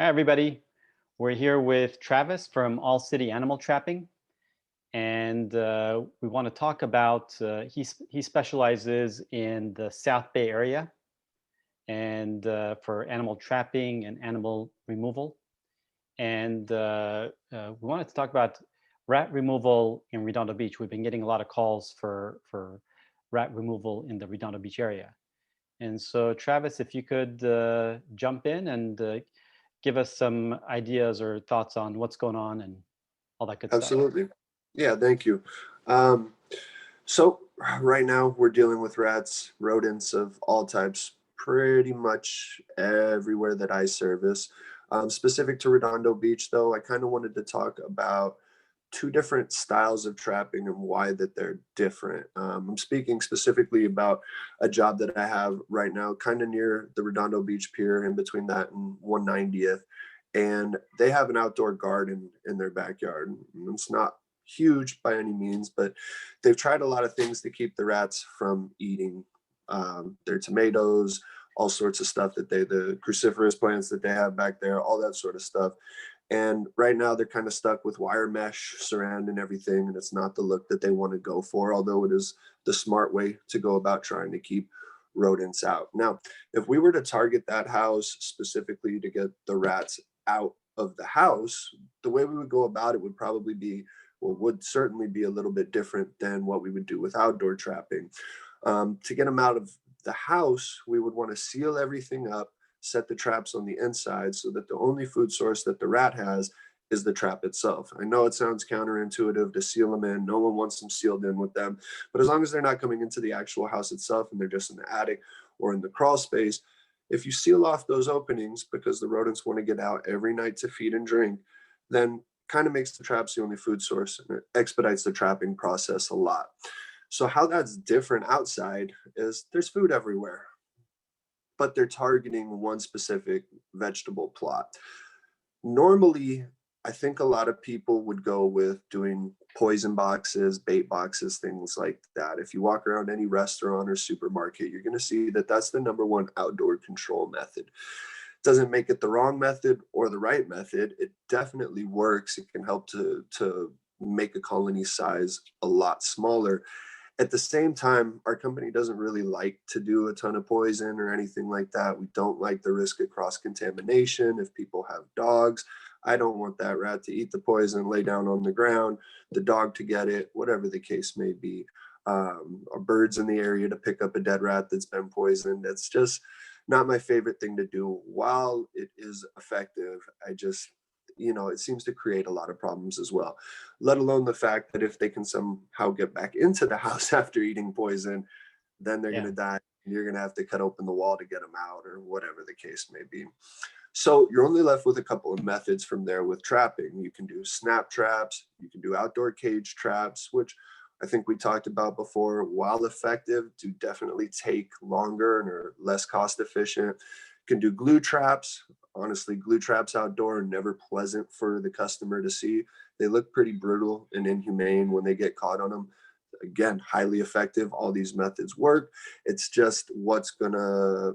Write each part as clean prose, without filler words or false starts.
Hi, everybody. We're here with Travis from All City Animal Trapping, and we want to talk about. He specializes in the South Bay area, and for animal trapping and animal removal. And we wanted to talk about rat removal in Redondo Beach. We've been getting a lot of calls for rat removal in the Redondo Beach area. And so, Travis, if you could jump in and give us some ideas or thoughts on what's going on and all that good stuff. Absolutely. Yeah, thank you. Um, so right now we're dealing with rats, rodents of all types, pretty much everywhere that I service. Specific to Redondo Beach, though, I kind of wanted to talk about two different styles of trapping and why that they're different. I'm speaking specifically about a job that I have right now, kind of near the Redondo Beach Pier, in between that and 190th, and they have an outdoor garden in their backyard. It's not huge by any means, but they've tried a lot of things to keep the rats from eating their tomatoes, all sorts of stuff the cruciferous plants that they have back there, all that sort of stuff. And right now they're kind of stuck with wire mesh surrounding everything, and it's not the look that they want to go for, although it is the smart way to go about trying to keep rodents out. Now, if we were to target that house specifically to get the rats out of the house, the way we would go about it would probably be, well, would certainly be a little bit different than what we would do with outdoor trapping. To get them out of the house, we would want to seal everything up, set the traps on the inside so that the only food source that the rat has is the trap itself. I know it sounds counterintuitive to seal them in. No one wants them sealed in with them. But as long as they're not coming into the actual house itself and they're just in the attic or in the crawl space, if you seal off those openings because the rodents want to get out every night to feed and drink, then kind of makes the traps the only food source and it expedites the trapping process a lot. So how that's different outside is there's food everywhere, but they're targeting one specific vegetable plot. Normally, I think a lot of people would go with doing poison boxes, bait boxes, things like that. If you walk around any restaurant or supermarket, you're going to see that that's the number one outdoor control method. Doesn't make it the wrong method or the right method. It definitely works. It can help to make a colony size a lot smaller. At the same time, our company doesn't really like to do a ton of poison or anything like that. We don't like the risk of cross contamination. If people have dogs, I don't want that rat to eat the poison, lay down on the ground, the dog to get it, whatever the case may be. Or birds in the area to pick up a dead rat that's been poisoned. It's just not my favorite thing to do. While it is effective, it seems to create a lot of problems as well, let alone the fact that if they can somehow get back into the house after eating poison, then they're going Yeah. to die. You're going to have to cut open the wall to get them out or whatever the case may be. So you're only left with a couple of methods from there with trapping. You can do snap traps, you can do outdoor cage traps, which I think we talked about before. While effective, do definitely take longer and are less cost efficient. You can do glue traps. Honestly, glue traps outdoor are never pleasant for the customer to see. They look pretty brutal and inhumane when they get caught on them. Again, highly effective. All these methods work. It's just what's going to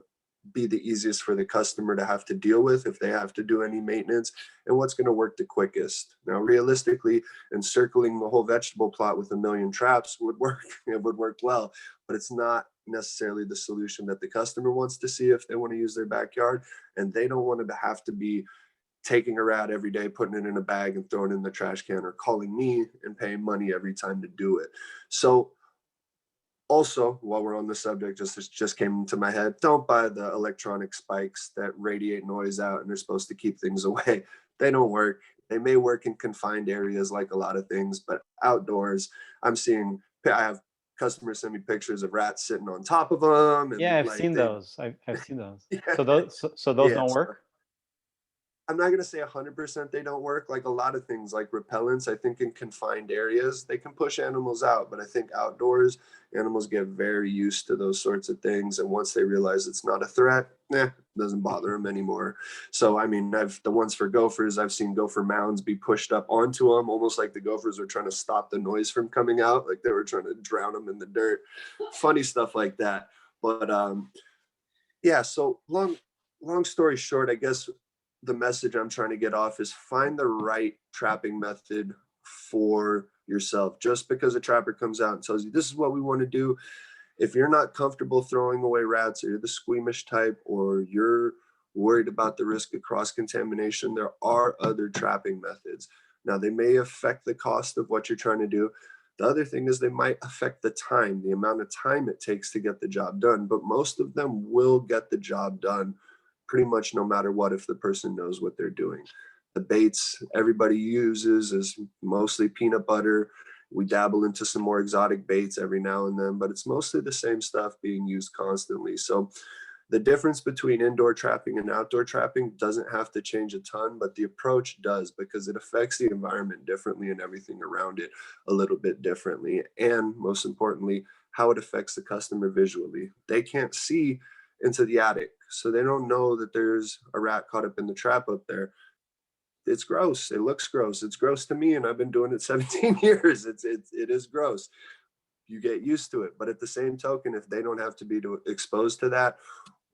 be the easiest for the customer to have to deal with if they have to do any maintenance, and what's going to work the quickest. Now, realistically, encircling the whole vegetable plot with a million traps would work. It would work well, but it's not necessarily the solution that the customer wants to see if they want to use their backyard, and they don't want to have to be taking a rat every day, putting it in a bag and throwing it in the trash can, or calling me and paying money every time to do it. So also, while we're on the subject, just came into my head, don't buy the electronic spikes that radiate noise out and they're supposed to keep things away. They don't work. They may work in confined areas like a lot of things, but outdoors, I have customers send me pictures of rats sitting on top of them, Yeah, and I've like seen they, those. I've seen those. yeah, So those yeah. don't So work. I'm not going to say 100% they don't work. Like a lot of things like repellents, I think in confined areas, they can push animals out. But I think outdoors, animals get very used to those sorts of things. And once they realize it's not a threat, it doesn't bother them anymore. So, I mean, the ones for gophers, I've seen gopher mounds be pushed up onto them, almost like the gophers were trying to stop the noise from coming out, like they were trying to drown them in the dirt. Funny stuff like that. But yeah, so long story short, I guess the message I'm trying to get off is find the right trapping method for yourself. Just because a trapper comes out and tells you this is what we want to do, if you're not comfortable throwing away rats, or you're the squeamish type, or you're worried about the risk of cross contamination, there are other trapping methods. Now, they may affect the cost of what you're trying to do. The other thing is they might affect the time, the amount of time it takes to get the job done, but most of them will get the job done pretty much no matter what, if the person knows what they're doing. The baits everybody uses is mostly peanut butter. We dabble into some more exotic baits every now and then, but it's mostly the same stuff being used constantly. So the difference between indoor trapping and outdoor trapping doesn't have to change a ton, but the approach does, because it affects the environment differently and everything around it a little bit differently. And most importantly, how it affects the customer visually. They can't see into the attic, so they don't know that there's a rat caught up in the trap up there. It's gross. It looks gross. It's gross to me, and I've been doing it 17 years. It is gross. You get used to it, but at the same token, if they don't have to be exposed to that,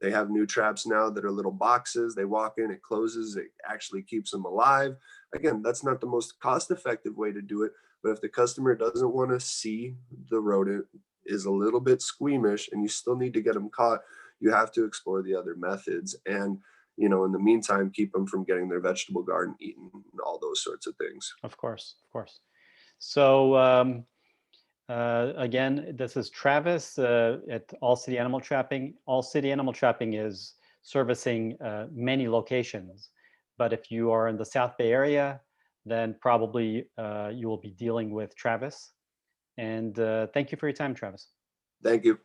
they have new traps now that are little boxes. They walk in, it closes, it actually keeps them alive. Again, that's not the most cost-effective way to do it, but if the customer doesn't want to see the rodent, is a little bit squeamish, and you still need to get them caught, you have to explore the other methods. And in the meantime, keep them from getting their vegetable garden eaten and all those sorts of things. Of course, of course. So again, this is Travis at All City Animal Trapping. All City Animal Trapping is servicing many locations, but if you are in the South Bay area, then probably you will be dealing with Travis. And thank you for your time, Travis. Thank you.